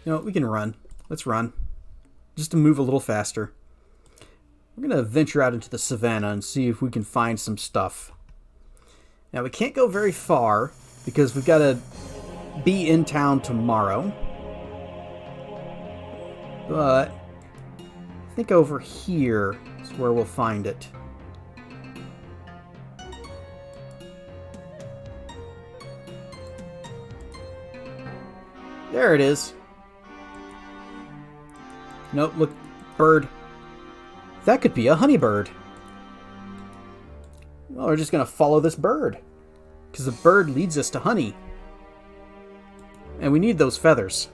You know what? We can run. Let's run. Just to move a little faster. We're going to venture out into the savannah and see if we can find some stuff. Now, we can't go very far because we've got to be in town tomorrow. But I think over here is where we'll find it. There it is. Nope, look, bird. That could be a honeybird. Well, we're just going to follow this bird. Because the bird leads us to honey. And we need those feathers.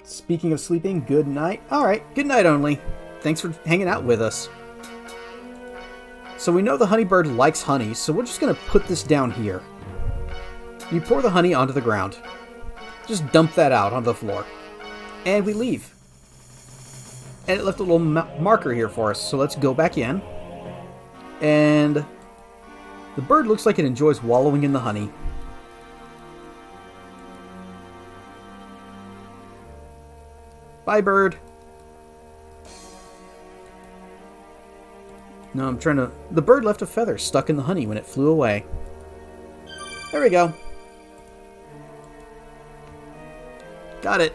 Speaking of sleeping, good night. Alright, good night only. Thanks for hanging out with us. So we know the honeybird likes honey, so we're just going to put this down here. You pour the honey onto the ground. Just dump that out onto the floor. And we leave. And it left a little marker here for us, so let's go back in. And the bird looks like it enjoys wallowing in the honey. Bye, bird. No, I'm trying to... The bird left a feather stuck in the honey when it flew away. There we go. Got it.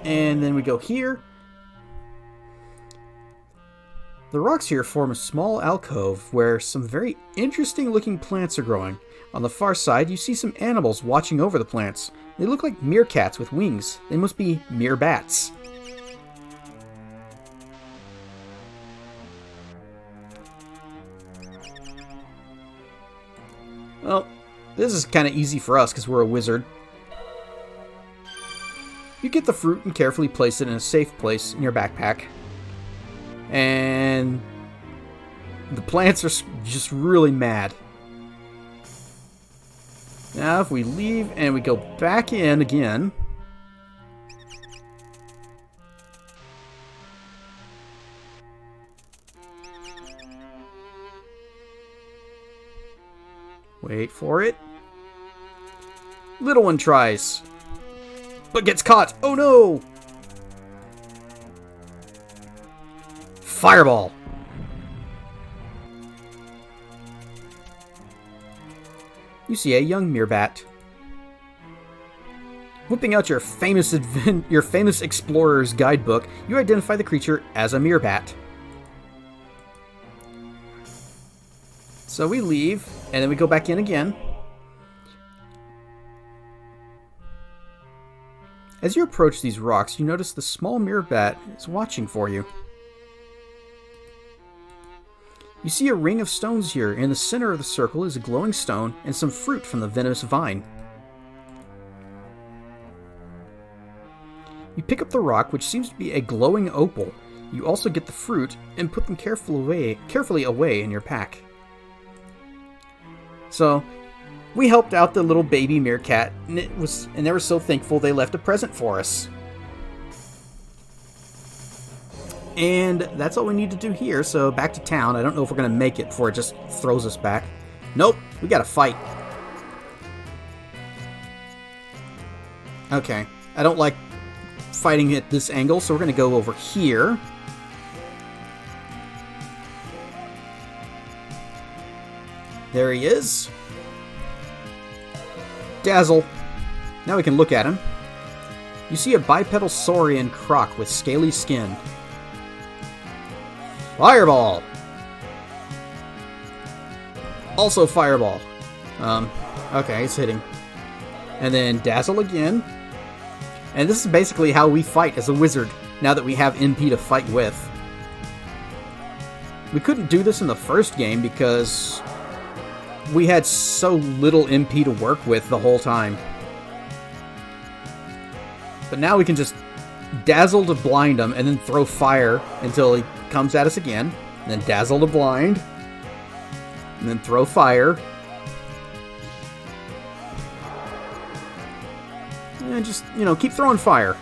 And then we go here. The rocks here form a small alcove where some very interesting looking plants are growing. On the far side, you see some animals watching over the plants. They look like meerkats with wings. They must be meerbats. Well, this is kind of easy for us because we're a wizard. You get the fruit and carefully place it in a safe place in your backpack. And the plants are just really mad. Now if we leave and we go back in again. Wait for it. Little one tries, but gets caught. Oh no! Fireball! You see a young meerbat. Whipping out your famous explorer's guidebook, you identify the creature as a meerbat. So we leave, and then we go back in again. As you approach these rocks, you notice the small meerbat is watching for you. You see a ring of stones here. In the center of the circle is a glowing stone and some fruit from the venomous vine. You pick up the rock, which seems to be a glowing opal. You also get the fruit and put them carefully away in your pack. So, we helped out the little baby meerkat, and they were so thankful they left a present for us. And that's all we need to do here, so back to town. I don't know if we're going to make it before it just throws us back. Nope, we got to fight. Okay, I don't like fighting at this angle, so we're going to go over here. There he is. Dazzle. Now we can look at him. You see a bipedal saurian croc with scaly skin. Fireball! Also Fireball. Okay, it's hitting. And then Dazzle again. And this is basically how we fight as a wizard, now that we have NP to fight with. We couldn't do this in the first game because we had so little MP to work with the whole time. But now we can just Dazzle to blind him and then throw fire until he comes at us again. And then Dazzle to blind. And then throw fire. And just, keep throwing fire.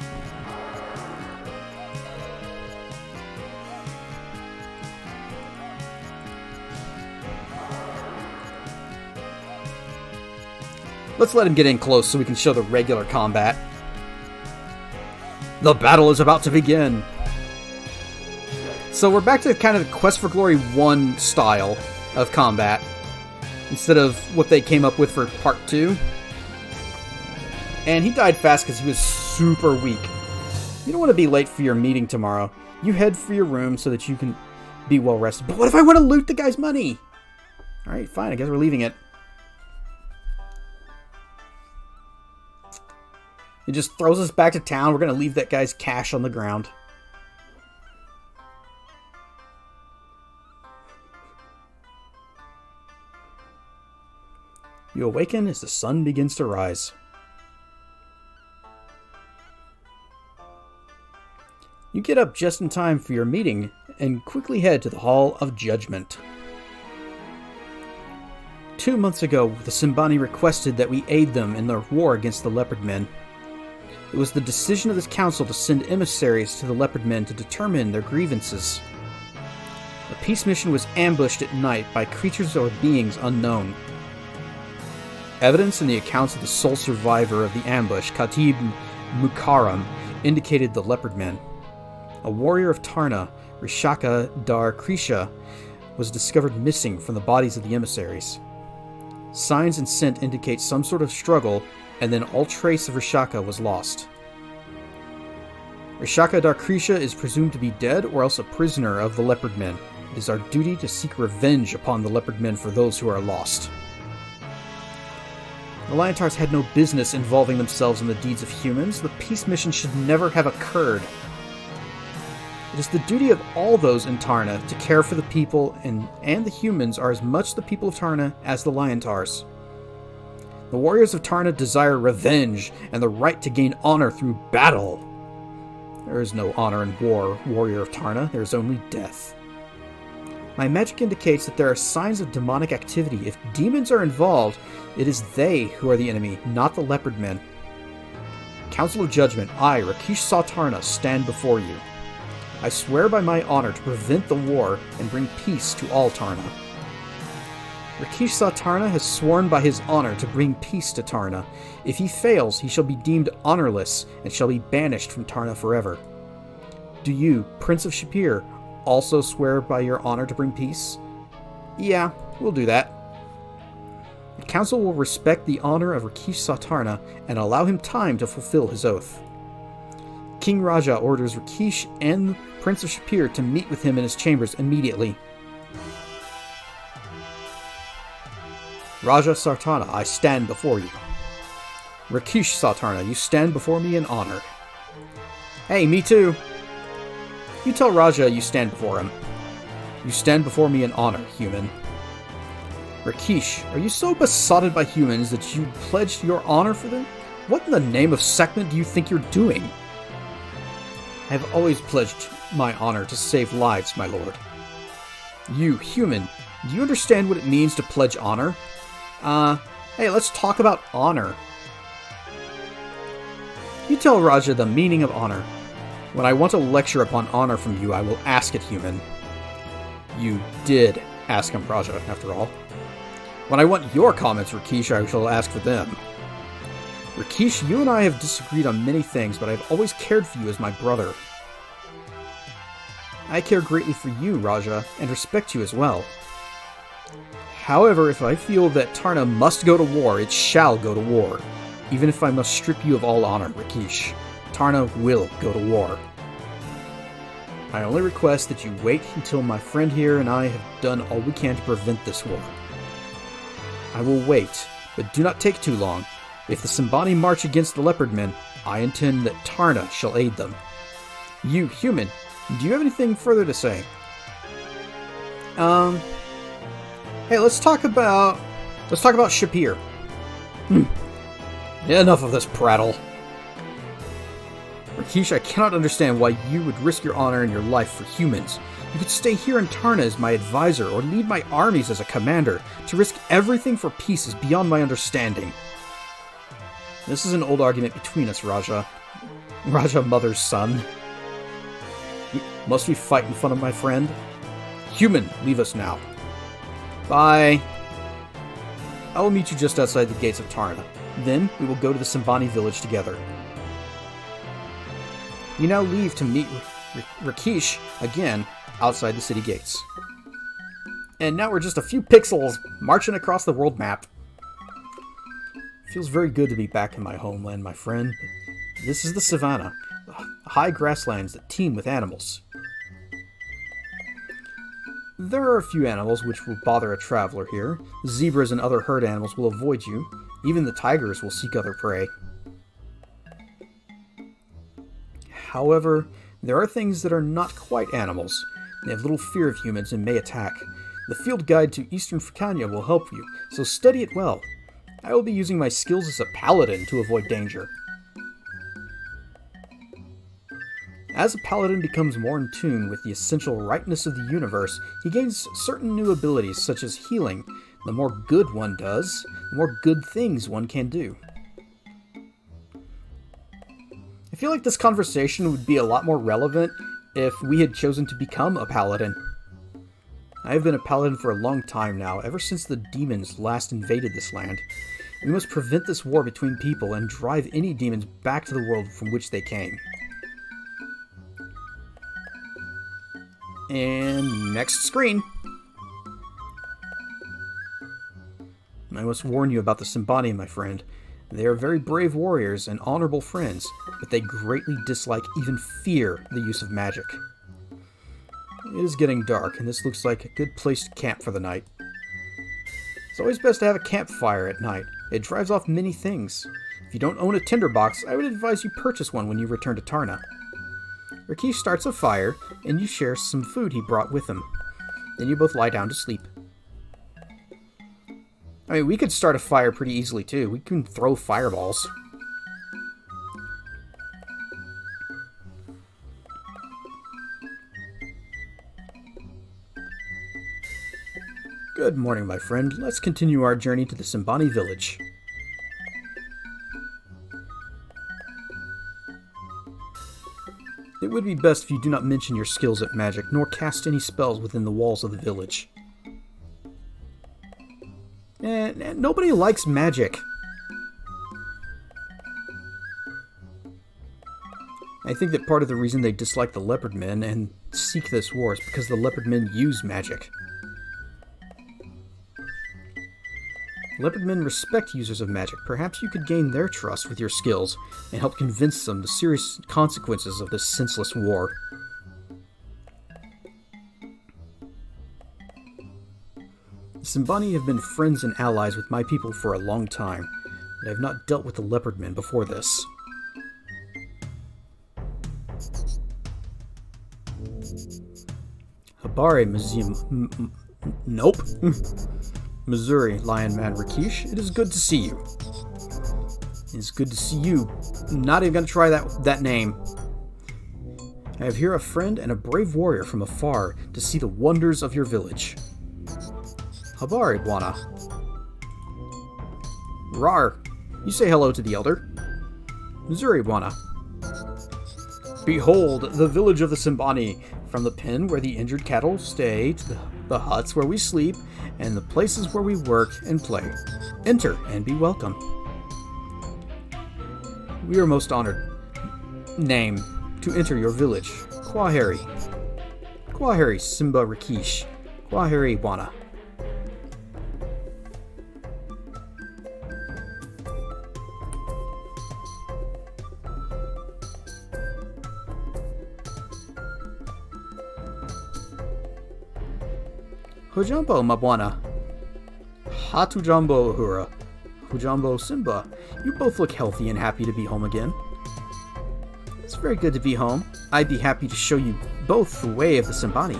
Let's let him get in close so we can show the regular combat. The battle is about to begin. So we're back to kind of the Quest for Glory 1 style of combat, instead of what they came up with for Part 2. And he died fast because he was super weak. You don't want to be late for your meeting tomorrow. You head for your room so that you can be well rested. But what if I want to loot the guy's money? Alright, fine, I guess we're leaving it. It just throws us back to town. We're going to leave that guy's cash on the ground. You awaken as the sun begins to rise. You get up just in time for your meeting and quickly head to the Hall of Judgment. 2 months ago, the Simbani requested that we aid them in their war against the Leopard Men. It was the decision of this council to send emissaries to the Leopard Men to determine their grievances. The peace mission was ambushed at night by creatures or beings unknown. Evidence in the accounts of the sole survivor of the ambush, Khatib Mukarram, indicated the Leopard Men. A warrior of Tarna, Rishaka Dar Krisha, was discovered missing from the bodies of the emissaries. Signs and scent indicate some sort of struggle, and then all trace of Rishaka was lost. Rishaka Dar Krisha is presumed to be dead or else a prisoner of the Leopard Men. It is our duty to seek revenge upon the Leopard Men for those who are lost. The Liontars had no business involving themselves in the deeds of humans. The peace mission should never have occurred. It is the duty of all those in Tarna to care for the people, and the humans are as much the people of Tarna as the Liontars. The warriors of Tarna desire revenge and the right to gain honor through battle. There is no honor in war, warrior of Tarna. There is only death. My magic indicates that there are signs of demonic activity. If demons are involved, it is they who are the enemy, not the Leopard Men. Council of Judgment, I, Rakesh Satarna, stand before you. I swear by my honor to prevent the war and bring peace to all Tarna. Rakesh Satarna has sworn by his honor to bring peace to Tarna. If he fails, he shall be deemed honorless and shall be banished from Tarna forever. Do you, Prince of Shapir, also swear by your honor to bring peace? Yeah, we'll do that. The council will respect the honor of Rakesh Satarna and allow him time to fulfill his oath. King Raja orders Rakesh and Prince of Shapir to meet with him in his chambers immediately. Raja Sartana, I stand before you. Rakesh Satarna, you stand before me in honor. Hey, me too. You tell Raja you stand before him. You stand before me in honor, human. Rakesh, are you so besotted by humans that you pledged your honor for them? What in the name of Sekhmet do you think you're doing? I have always pledged my honor to save lives, my lord. You, human, do you understand what it means to pledge honor? Hey, let's talk about honor. You tell Raja the meaning of honor. When I want a lecture upon honor from you, I will ask it, human. You did ask him, Raja, after all. When I want your comments, Rakesh, I shall ask for them. Rakesh, you and I have disagreed on many things, but I've always cared for you as my brother. I care greatly for you, Raja, and respect you as well. However, if I feel that Tarna must go to war, it shall go to war. Even if I must strip you of all honor, Rakesh, Tarna will go to war. I only request that you wait until my friend here and I have done all we can to prevent this war. I will wait, but do not take too long. If the Simbani march against the Leopard Men, I intend that Tarna shall aid them. You, human, do you have anything further to say? Hey, let's talk about Shapir. Enough of this prattle. Rakesh, I cannot understand why you would risk your honor and your life for humans. You could stay here in Tarna as my advisor, or lead my armies as a commander. To risk everything for peace is beyond my understanding. This is an old argument between us, Raja. Raja Mother's son. Must we fight in front of my friend? Human, leave us now. Bye. I will meet you just outside the gates of Tarna. Then we will go to the Simbani Village together. You now leave to meet Rakesh again outside the city gates. And now we're just a few pixels marching across the world map. Feels very good to be back in my homeland, my friend. This is the savannah, high grasslands that teem with animals. There are a few animals which will bother a traveler here. Zebras and other herd animals will avoid you. Even the tigers will seek other prey. However, there are things that are not quite animals. They have little fear of humans and may attack. The field guide to Eastern Fricania will help you, so study it well. I will be using my skills as a paladin to avoid danger. As a paladin becomes more in tune with the essential rightness of the universe, he gains certain new abilities such as healing. The more good one does, the more good things one can do. I feel like this conversation would be a lot more relevant if we had chosen to become a paladin. I have been a paladin for a long time now, ever since the demons last invaded this land. We must prevent this war between people and drive any demons back to the world from which they came. And next screen. I must warn you about the Simbani, my friend. They are very brave warriors and honorable friends, but they greatly dislike, even fear, the use of magic. It is getting dark, and this looks like a good place to camp for the night. It's always best to have a campfire at night. It drives off many things. If you don't own a tinderbox, I would advise you purchase one when you return to Tarna. Rakesh starts a fire, and you share some food he brought with him. Then you both lie down to sleep. I mean, we could start a fire pretty easily, too. We can throw fireballs. Good morning, my friend. Let's continue our journey to the Simbani Village. It would be best if you do not mention your skills at magic, nor cast any spells within the walls of the village. And nobody likes magic. I think that part of the reason they dislike the Leopard Men and seek this war is because the Leopard Men use magic. Leopard Men respect users of magic. Perhaps you could gain their trust with your skills and help convince them the serious consequences of this senseless war. The Simbani have been friends and allies with my people for a long time, but I have not dealt with the Leopard Men before this. Habari Museum. Nope. Missouri, Lion Man Rakesh, it is good to see you. It is good to see you. I'm not even going to try that name. I have here a friend and a brave warrior from afar to see the wonders of your village. Habari, Bwana. Rar, you say hello to the elder. Missouri, Bwana. Behold, the village of the Simbani, from the pen where the injured cattle stay to the huts where we sleep, and the places where we work and play. Enter and be welcome. We are most honored. Name, to enter your village. Kwaheri. Kwaheri Simba Rakesh. Kwaheri Bwana. Hujambo, Mabwana. Hatujambo, Uhura. Hujambo, Simba. You both look healthy and happy to be home again. It's very good to be home. I'd be happy to show you both the way of the Simbani.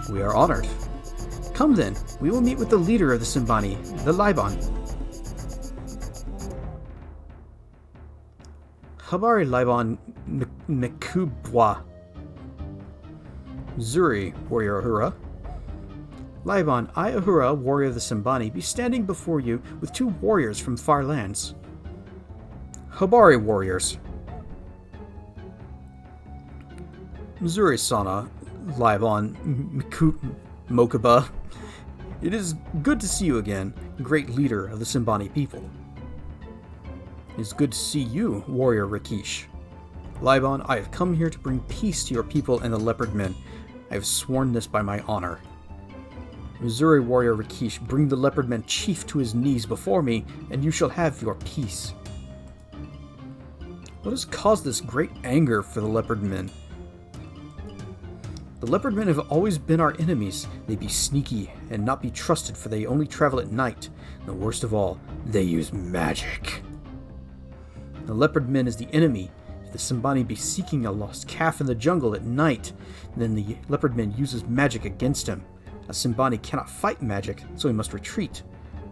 We are honored. Come then, we will meet with the leader of the Simbani, the Liban. Habari Liban Mekubwa. Zuri, warrior Uhura. Liban, I, Uhura, warrior of the Simbani, be standing before you with two warriors from far lands. Habari warriors. Missouri-sana, Liban Mokuba. It is good to see you again, great leader of the Simbani people. It is good to see you, warrior Rakesh. Liban, I have come here to bring peace to your people and the leopard men. I have sworn this by my honor. Missouri warrior Rakesh, bring the leopard man chief to his knees before me, and you shall have your peace. What has caused this great anger for the leopard men? The leopard men have always been our enemies. They be sneaky and not be trusted, for they only travel at night. And the worst of all, they use magic. The leopard men is the enemy. If the Simbani be seeking a lost calf in the jungle at night, then the leopard man uses magic against him. A Simbani cannot fight magic, so he must retreat.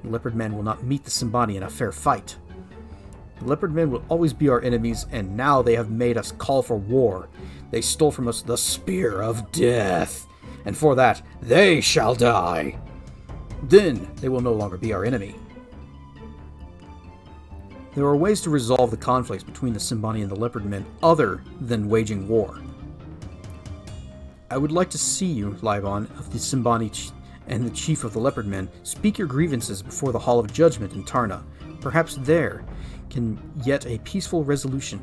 The leopard man will not meet the Simbani in a fair fight. The leopard men will always be our enemies, and now they have made us call for war. They stole from us the Spear of Death, and for that they shall die. Then they will no longer be our enemy. There are ways to resolve the conflicts between the Simbani and the leopard men other than waging war. I would like to see you, Liban, of the Simbani and the chief of the leopard men, speak your grievances before the Hall of Judgment in Tarna. Perhaps there can yet a peaceful resolution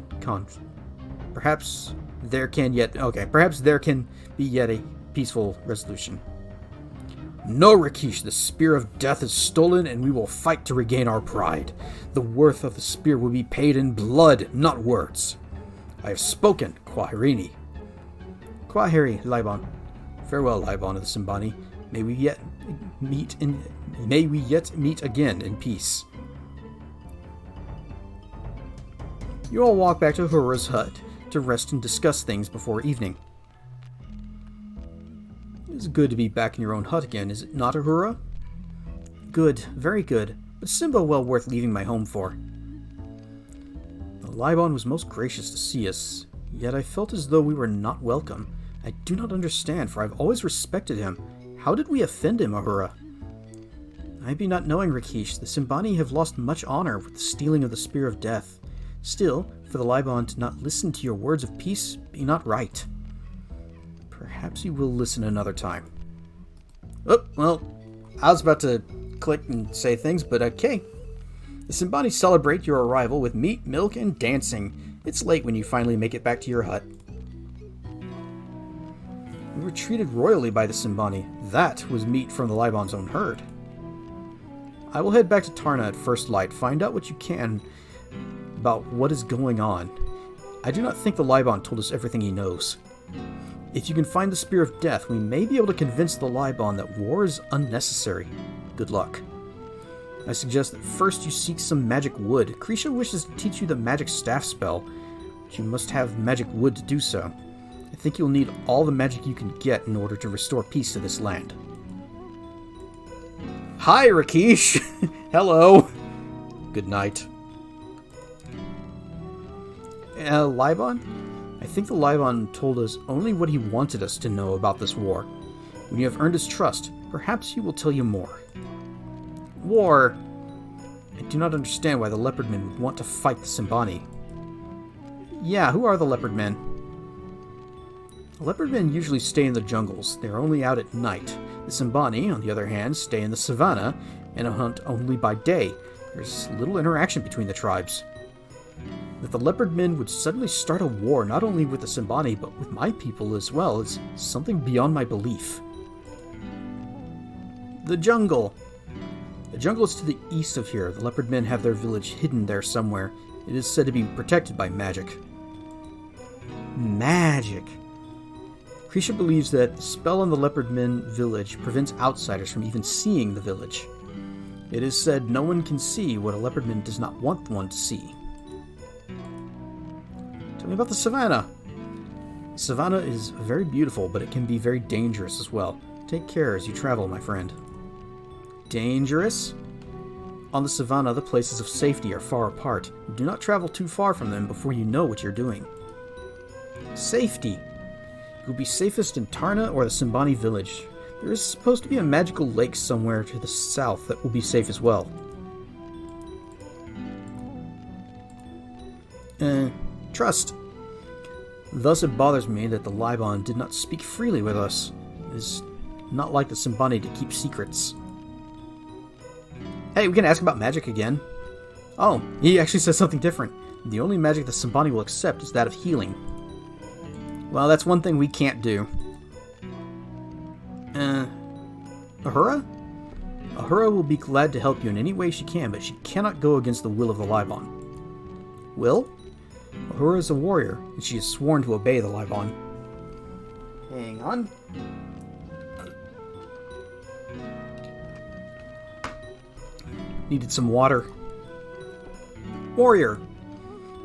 Perhaps there can be yet a peaceful resolution. No, Rakesh, the Spear of Death is stolen, and we will fight to regain our pride. The worth of the spear will be paid in blood, not words. I have spoken, Quahirini. Quahiri, Liban. Farewell, Liban of the Simbani. May we yet meet again in peace. You all walk back to Hura's hut to rest and discuss things before evening. It's good to be back in your own hut again, is it not, Uhura? Good, very good, but Simba well worth leaving my home for. Liban was most gracious to see us, yet I felt as though we were not welcome. I do not understand, for I've always respected him. How did we offend him, Uhura? I be not knowing, Rakesh. The Simbani have lost much honor with the stealing of the Spear of Death. Still, for the Liban to not listen to your words of peace be not right. Perhaps you will listen another time. Oh, well, I was about to click and say things, but okay. The Simbani celebrate your arrival with meat, milk, and dancing. It's late when you finally make it back to your hut. We were treated royally by the Simbani. That was meat from the Liban's own herd. I will head back to Tarna at first light, find out what you can about what is going on. I do not think the Liban told us everything he knows. If you can find the Spear of Death, we may be able to convince the Liban that war is unnecessary. Good luck. I suggest that first you seek some magic wood. Krisha wishes to teach you the magic staff spell, but you must have magic wood to do so. I think you'll need all the magic you can get in order to restore peace to this land. Hi, Rakesh! Hello! Good night. Liban? I think the Liban told us only what he wanted us to know about this war. When you have earned his trust, perhaps he will tell you more. War? I do not understand why the leopard men would want to fight the Simbani. Yeah, who are the leopard men? The leopard men usually stay in the jungles. They are only out at night. The Simbani, on the other hand, stay in the savannah and hunt only by day. There's little interaction between the tribes. That the leopard men would suddenly start a war not only with the Simbani but with my people as well is something beyond my belief. The jungle. The jungle is to the east of here. The leopard men have their village hidden there somewhere. It is said to be protected by magic. Magic. Krisha believes that the spell on the leopard men village prevents outsiders from even seeing the village. It is said no one can see what a leopard man does not want one to see. Tell me about the savannah. The savannah is very beautiful, but it can be very dangerous as well. Take care as you travel, my friend. Dangerous? On the savannah, the places of safety are far apart. Do not travel too far from them before you know what you're doing. Safety. You will be safest in Tarna or the Simbani Village. There is supposed to be a magical lake somewhere to the south that will be safe as well. Trust. Thus it bothers me that the Liban did not speak freely with us. It is not like the Simbani to keep secrets. Hey, we can ask about magic again. Oh, he actually says something different. The only magic the Simbani will accept is that of healing. Well, that's one thing we can't do. Ahura? Ahura will be glad to help you in any way she can, but she cannot go against the will of the Libon. Will? Ahura is a warrior, and she is sworn to obey the Libon. Hang on. Needed some water. Warrior!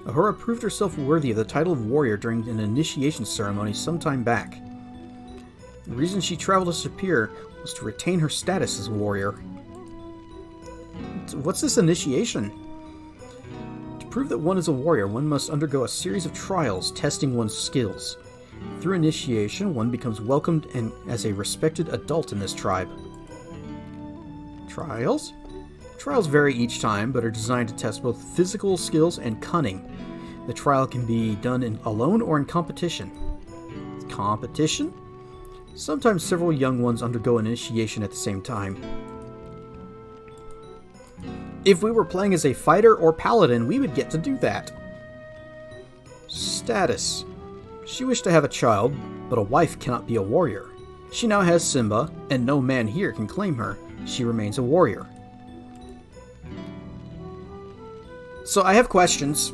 Ahura proved herself worthy of the title of warrior during an initiation ceremony some time back. The reason she traveled to Sapir was to retain her status as a warrior. What's this initiation? To prove that one is a warrior, one must undergo a series of trials testing one's skills. Through initiation, one becomes welcomed and as a respected adult in this tribe. Trials? Trials vary each time, but are designed to test both physical skills and cunning. The trial can be done alone or in competition. Competition? Sometimes several young ones undergo initiation at the same time. If we were playing as a fighter or paladin, we would get to do that. Status. She wished to have a child, but a wife cannot be a warrior. She now has Simba, and no man here can claim her. She remains a warrior. So I have questions.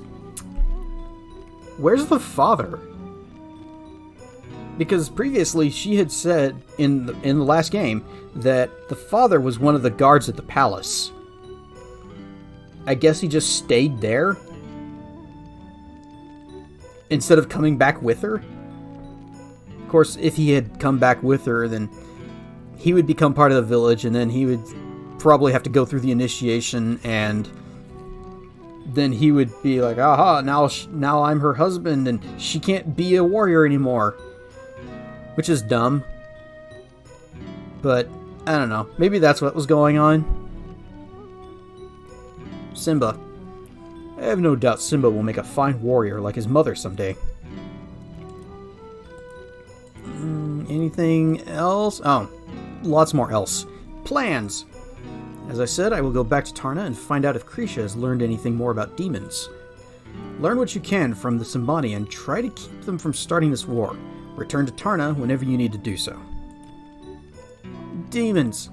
Where's the father? Because previously she had said in the last game that the father was one of the guards at the palace. I guess he just stayed there instead of coming back with her. Of course, if he had come back with her, then he would become part of the village, and then he would probably have to go through the initiation, and then he would be like, aha, now I'm her husband, and she can't be a warrior anymore. Which is dumb. But, I don't know. Maybe that's what was going on. Simba. I have no doubt Simba will make a fine warrior like his mother someday. Anything else? Oh, lots more else. Plans! As I said, I will go back to Tarna and find out if Krisha has learned anything more about demons. Learn what you can from the Simbani and try to keep them from starting this war. Return to Tarna whenever you need to do so. Demons!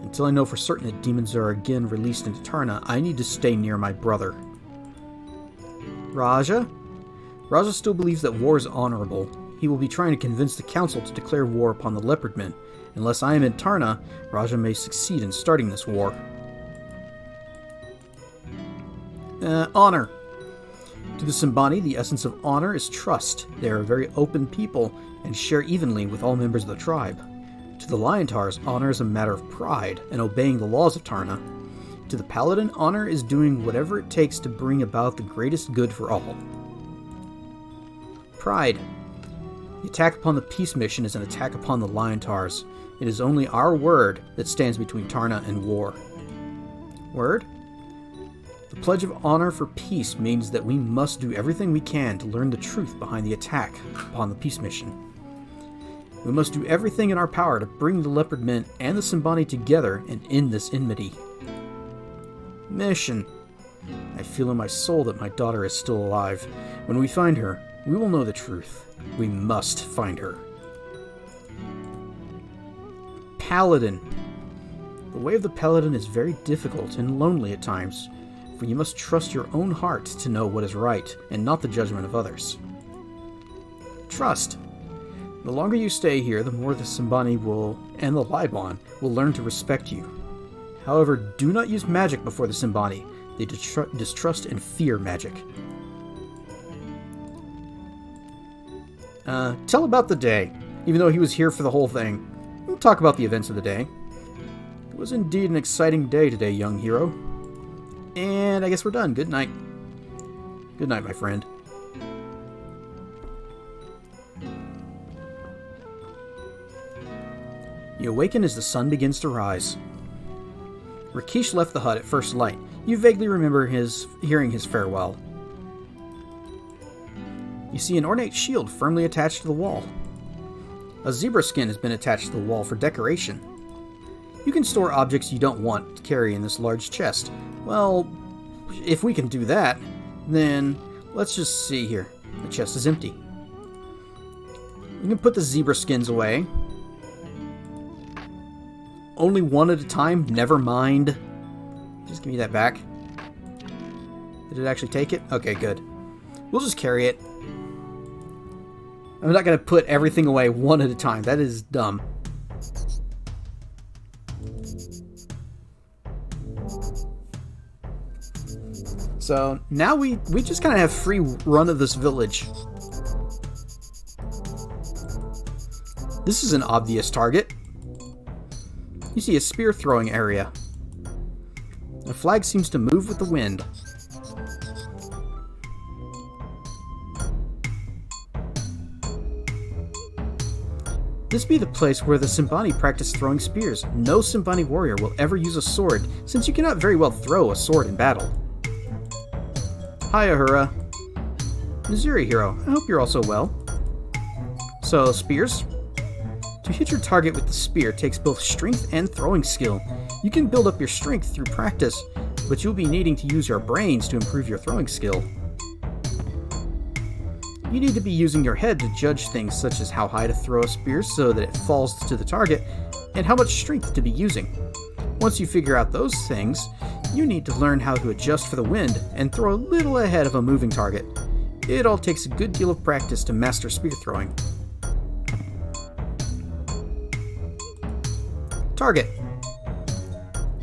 Until I know for certain that demons are again released into Tarna, I need to stay near my brother. Raja? Raja still believes that war is honorable. He will be trying to convince the council to declare war upon the Leopard Men. Unless I am in Tarna, Raja may succeed in starting this war. Honor. To the Simbani, the essence of honor is trust. They are a very open people and share evenly with all members of the tribe. To the Liontars, honor is a matter of pride and obeying the laws of Tarna. To the Paladin, honor is doing whatever it takes to bring about the greatest good for all. Pride. The attack upon the peace mission is an attack upon the Liontars. It is only our word that stands between Tarna and war. Word? The Pledge of Honor for Peace means that we must do everything we can to learn the truth behind the attack upon the peace mission. We must do everything in our power to bring the Leopard Men and the Simbani together and end this enmity. Mission. I feel in my soul that my daughter is still alive. When we find her, we will know the truth. We must find her. Paladin. The way of the Paladin is very difficult and lonely at times, for you must trust your own heart to know what is right, and not the judgment of others. Trust. The longer you stay here, the more the Simbani and the Libon will learn to respect you. However, do not use magic before the Simbani. They distrust and fear magic. Tell about the day. Even though he was here for the whole thing, we'll talk about the events of the day. It was indeed an exciting day today, young hero. And I guess we're done. Good night. Good night, my friend. You awaken as the sun begins to rise. Rakesh left the hut at first light. You vaguely remember hearing his farewell. You see an ornate shield firmly attached to the wall. A zebra skin has been attached to the wall for decoration. You can store objects you don't want to carry in this large chest. Well, if we can do that, then let's just see here. The chest is empty. You can put the zebra skins away. Only one at a time, never mind. Just give me that back. Did it actually take it? Okay, good. We'll just carry it. I'm not going to put everything away one at a time. That is dumb. So now we just kind of have free run of this village. This is an obvious target. You see a spear throwing area. The flag seems to move with the wind. This be the place where the Simbani practice throwing spears. No Simbani warrior will ever use a sword, since you cannot very well throw a sword in battle. Hi, Ahura. Missouri hero, I hope you're also well. So, spears? To hit your target with the spear takes both strength and throwing skill. You can build up your strength through practice, but you'll be needing to use your brains to improve your throwing skill. You need to be using your head to judge things such as how high to throw a spear so that it falls to the target, and how much strength to be using. Once you figure out those things, you need to learn how to adjust for the wind and throw a little ahead of a moving target. It all takes a good deal of practice to master spear throwing. Target.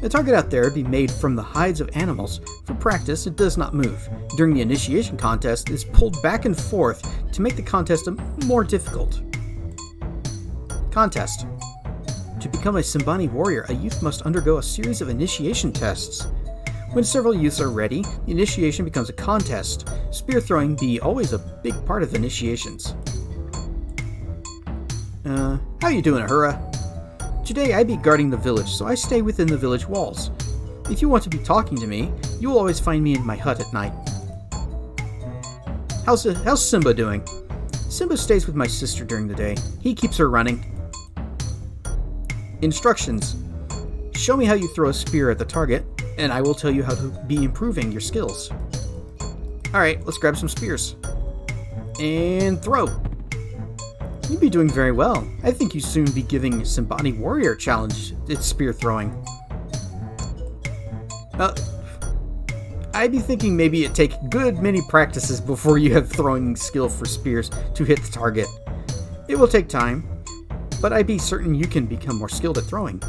The target out there be made from the hides of animals. For practice, it does not move. During the initiation contest, it is pulled back and forth to make the contest more difficult. Contest. To become a Simbani warrior, a youth must undergo a series of initiation tests. When several youths are ready, the initiation becomes a contest. Spear throwing be always a big part of initiations. How you doing, Ahura? Today I be guarding the village, so I stay within the village walls. If you want to be talking to me, you will always find me in my hut at night. How's Simba doing? Simba stays with my sister during the day. He keeps her running. Instructions. Show me how you throw a spear at the target, and I will tell you how to be improving your skills. Alright, let's grab some spears. And throw! You'd be doing very well. I think you soon be giving Simbani Warrior Challenge its spear throwing. I'd be thinking maybe it take good many practices before you have throwing skill for spears to hit the target. It will take time, but I'd be certain you can become more skilled at throwing.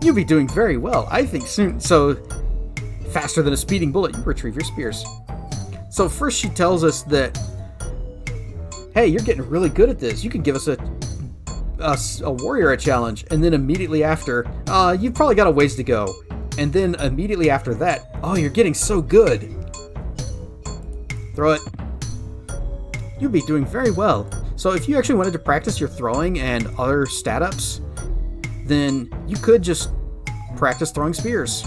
You'll be doing very well, I think soon. So, faster than a speeding bullet, you retrieve your spears. So first she tells us that, hey, you're getting really good at this. You can give us a warrior a challenge. And then immediately after, you've probably got a ways to go. And then immediately after that, oh, you're getting so good. Throw it. You'll be doing very well. So if you actually wanted to practice your throwing and other stat ups, then you could just practice throwing spears.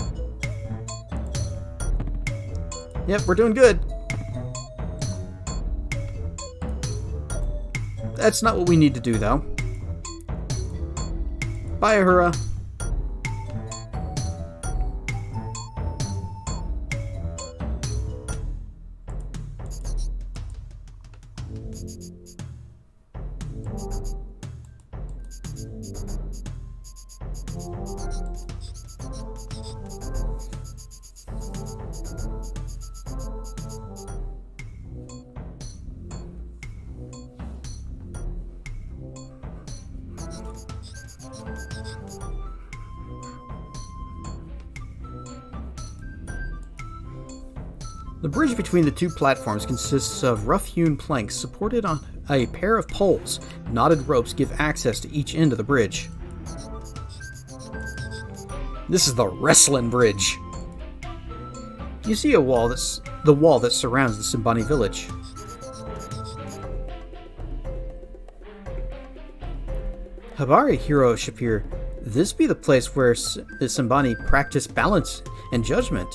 Yep, we're doing good. That's not what we need to do, though. Bye, Ahura. The bridge between the two platforms consists of rough-hewn planks supported on a pair of poles. Knotted ropes give access to each end of the bridge. This is the wrestling bridge. You see the wall that surrounds the Simbani Village. Habari Hero Shapir, this be the place where the Simbani practice balance and judgment.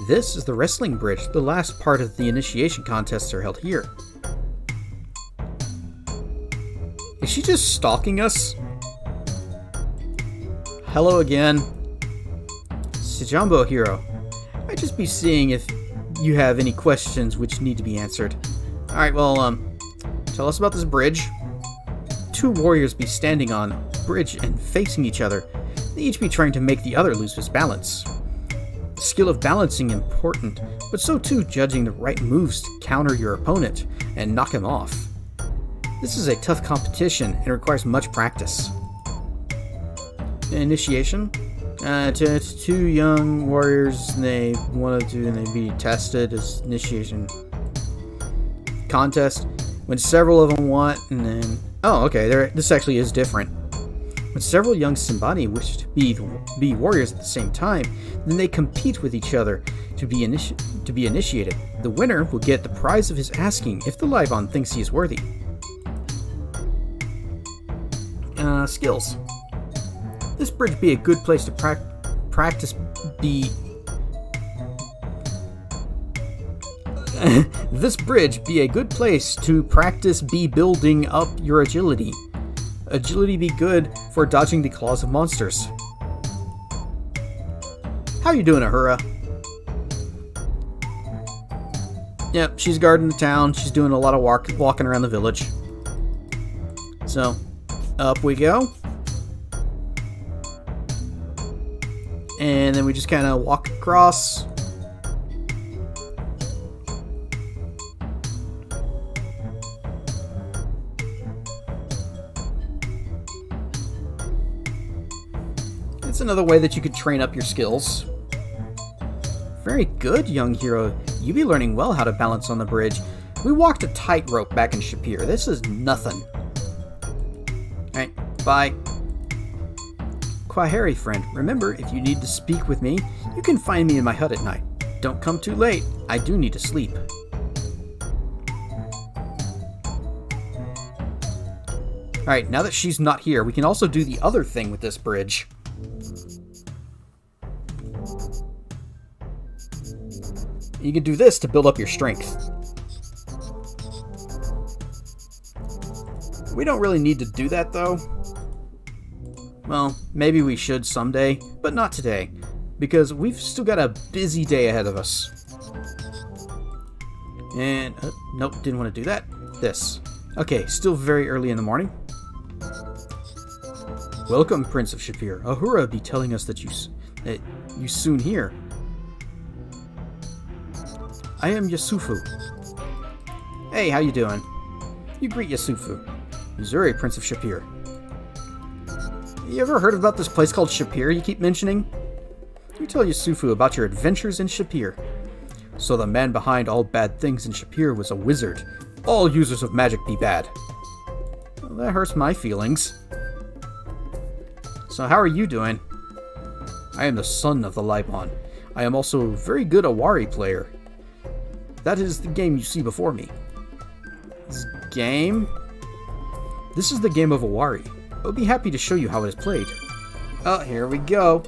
This is the wrestling bridge. The last part of the initiation contests are held here. Is she just stalking us? Hello again. Sejambo hero. I'd just be seeing if you have any questions which need to be answered. Alright, well, tell us about this bridge. Two warriors be standing on a bridge and facing each other. They each be trying to make the other lose his balance. The skill of balancing important, but so too judging the right moves to counter your opponent and knock him off. This is a tough competition and requires much practice. Initiation. Two young warriors, they wanted to, and they be tested as initiation contest. When several of them want, and then... Oh, okay, this actually is different. When several young Simbani wish to be warriors at the same time, then they compete with each other to be initiated. The winner will get the prize of his asking if the Libon thinks he is worthy. Skills. This bridge be a good place to practice This bridge be a good place to practice building up your agility. Agility be good for dodging the claws of monsters. How you doing, Ahura? Yep, she's guarding the town. She's doing a lot of walking around the village. So, up we go. And then we just kind of walk across. It's another way that you could train up your skills. Very good, young hero. You be learning well how to balance on the bridge. We walked a tightrope back in Shapir. This is nothing. Alright, bye. Kwaheri, friend. Remember, if you need to speak with me, you can find me in my hut at night. Don't come too late. I do need to sleep. Alright, now that she's not here, we can also do the other thing with this bridge. You can do this to build up your strength. We don't really need to do that, though. Well, maybe we should someday, but not today, because we've still got a busy day ahead of us. And, nope, didn't want to do that. This. Okay, still very early in the morning. Welcome, Prince of Shapir. Ahura be telling us that you soon here. I am Yasufu. Hey, how you doing? You greet Yasufu. Missouri, Prince of Shapir. You ever heard about this place called Shapir you keep mentioning? You tell Yasufu about your adventures in Shapir. So the man behind all bad things in Shapir was a wizard. All users of magic be bad. Well, that hurts my feelings. So how are you doing? I am the son of the Libon. I am also a very good Awari player. That is the game you see before me. This game? This is the game of Awari. I would be happy to show you how it is played. Oh, here we go.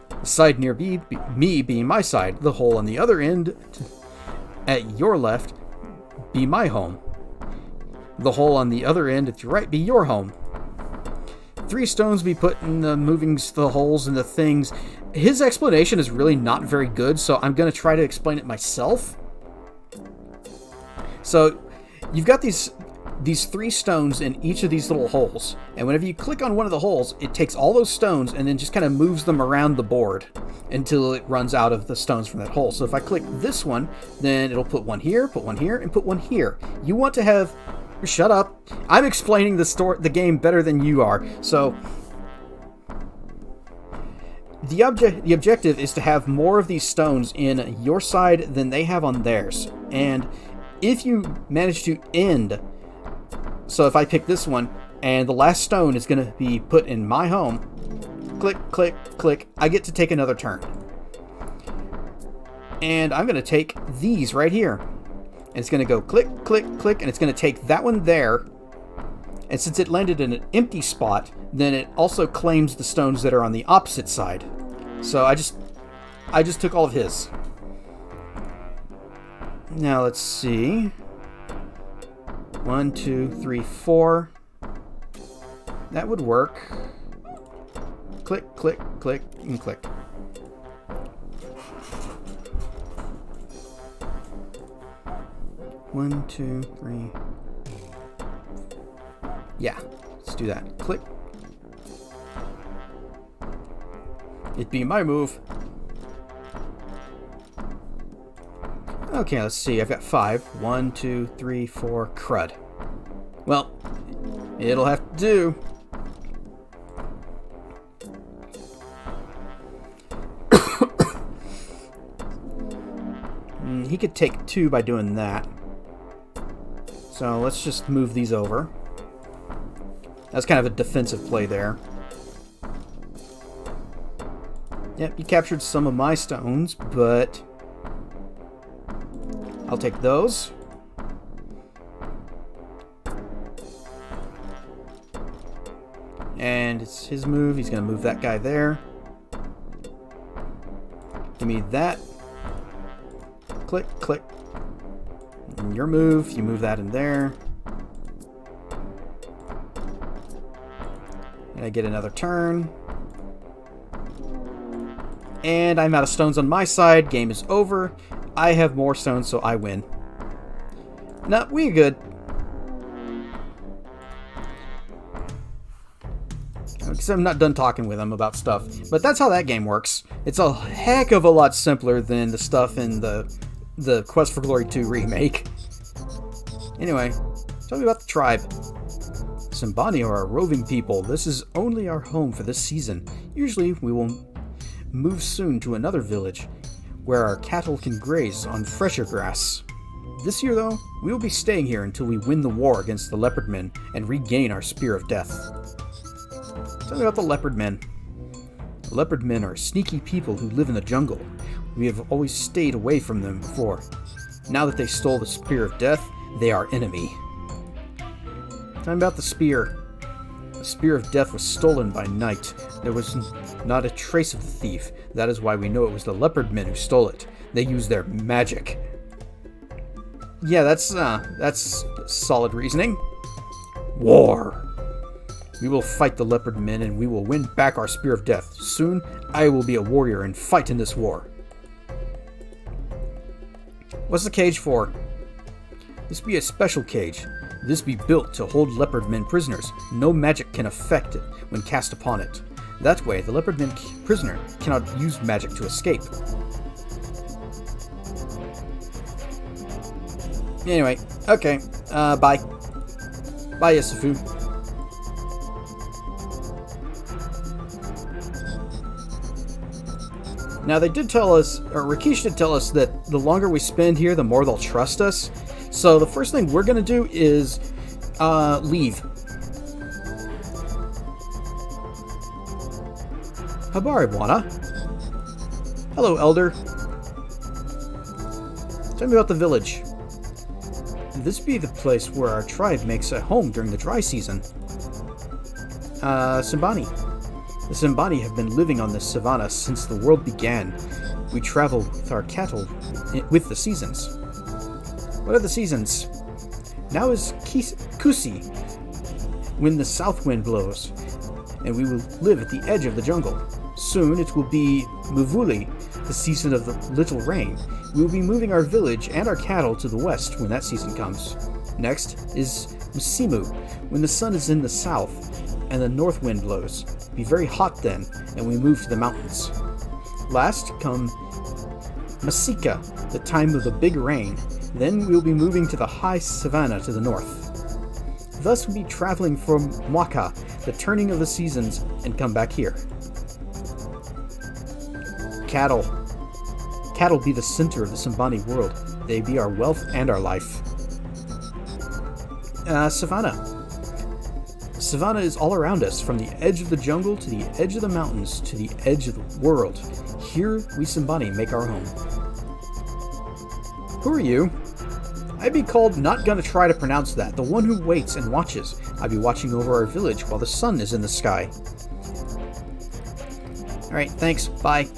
The side near me being my side, the hole on the other end at your left be my home. The hole on the other end at your right be your home. 3 stones be put in the moving the holes and the things. His explanation is really not very good, so I'm going to try to explain it myself. So, you've got these 3 stones in each of these little holes, and whenever you click on one of the holes, it takes all those stones and then just kind of moves them around the board until it runs out of the stones from that hole. So if I click this one, then it'll put one here, and put one here. You want to have... Shut up. I'm explaining the game better than you are. So, the objective is to have more of these stones in your side than they have on theirs. And if you manage to end... So if I pick this one, and the last stone is going to be put in my home, click, click, click, I get to take another turn. And I'm going to take these right here. And it's going to go click, click, click, and it's going to take that one there. And since it landed in an empty spot, then it also claims the stones that are on the opposite side. So I just took all of his. Now let's see. 1, 2, 3, 4. That would work. Click, click, click, and click. One, two, three. Yeah, let's do that. Click. It'd be my move. Okay, let's see. I've got 5. 1, 2, 3, 4. Crud. Well, it'll have to do. He could take 2 by doing that. So let's just move these over. That's kind of a defensive play there. Yep, you captured some of my stones, but I'll take those. And it's his move. He's going to move that guy there. Give me that. Click, click. And your move, you move that in there. And I get another turn. And I'm out of stones on my side. Game is over. I have more stones, so I win. No, we're good. Because I'm not done talking with him about stuff. But that's how that game works. It's a heck of a lot simpler than the stuff in the Quest for Glory 2 remake. Anyway, tell me about the tribe. Simbani are a roving people. This is only our home for this season. Usually we will move soon to another village where our cattle can graze on fresher grass. This year, though, we will be staying here until we win the war against the Leopard Men and regain our Spear of Death. Tell me about the Leopard Men. The Leopard Men are sneaky people who live in the jungle. We have always stayed away from them before. Now that they stole the Spear of Death, they are enemy. Tell me about the spear. The Spear of Death was stolen by night. There was not a trace of the thief. That is why we know it was the Leopard Men who stole it. They used their magic. Yeah, that's solid reasoning. War. We will fight the Leopard Men and we will win back our Spear of Death. Soon, I will be a warrior and fight in this war. What's the cage for? This be a special cage. This be built to hold Leopard Men prisoners. No magic can affect it when cast upon it. That way, the Leopard Men prisoner cannot use magic to escape. Anyway, okay. Bye. Bye, Yasufu. Now, they did tell us, or Rakesh did tell us, that the longer we spend here, the more they'll trust us. So the first thing we're going to do is leave. Habariwana. Hello, Elder. Tell me about the village. This be the place where our tribe makes a home during the dry season. Simbani. The Simbani have been living on this savannah since the world began. We travel with our cattle with the seasons. What are the seasons? Now is Kusi, when the south wind blows, and we will live at the edge of the jungle. Soon it will be Muvuli, the season of the little rain. We will be moving our village and our cattle to the west when that season comes. Next is Msimu, when the sun is in the south and the north wind blows. Be very hot then, and we move to the mountains. Last come Masika, the time of the big rain. Then we will be moving to the high savanna to the north. Thus we'll be traveling from Mwaka, the turning of the seasons, and come back here. Cattle. Cattle be the center of the Simbani world. They be our wealth and our life. Savannah. Savannah is all around us, from the edge of the jungle to the edge of the mountains to the edge of the world. Here we Simbani make our home. Who are you? I be called not gonna try to pronounce that. The one who waits and watches. I be watching over our village while the sun is in the sky. Alright, thanks. Bye.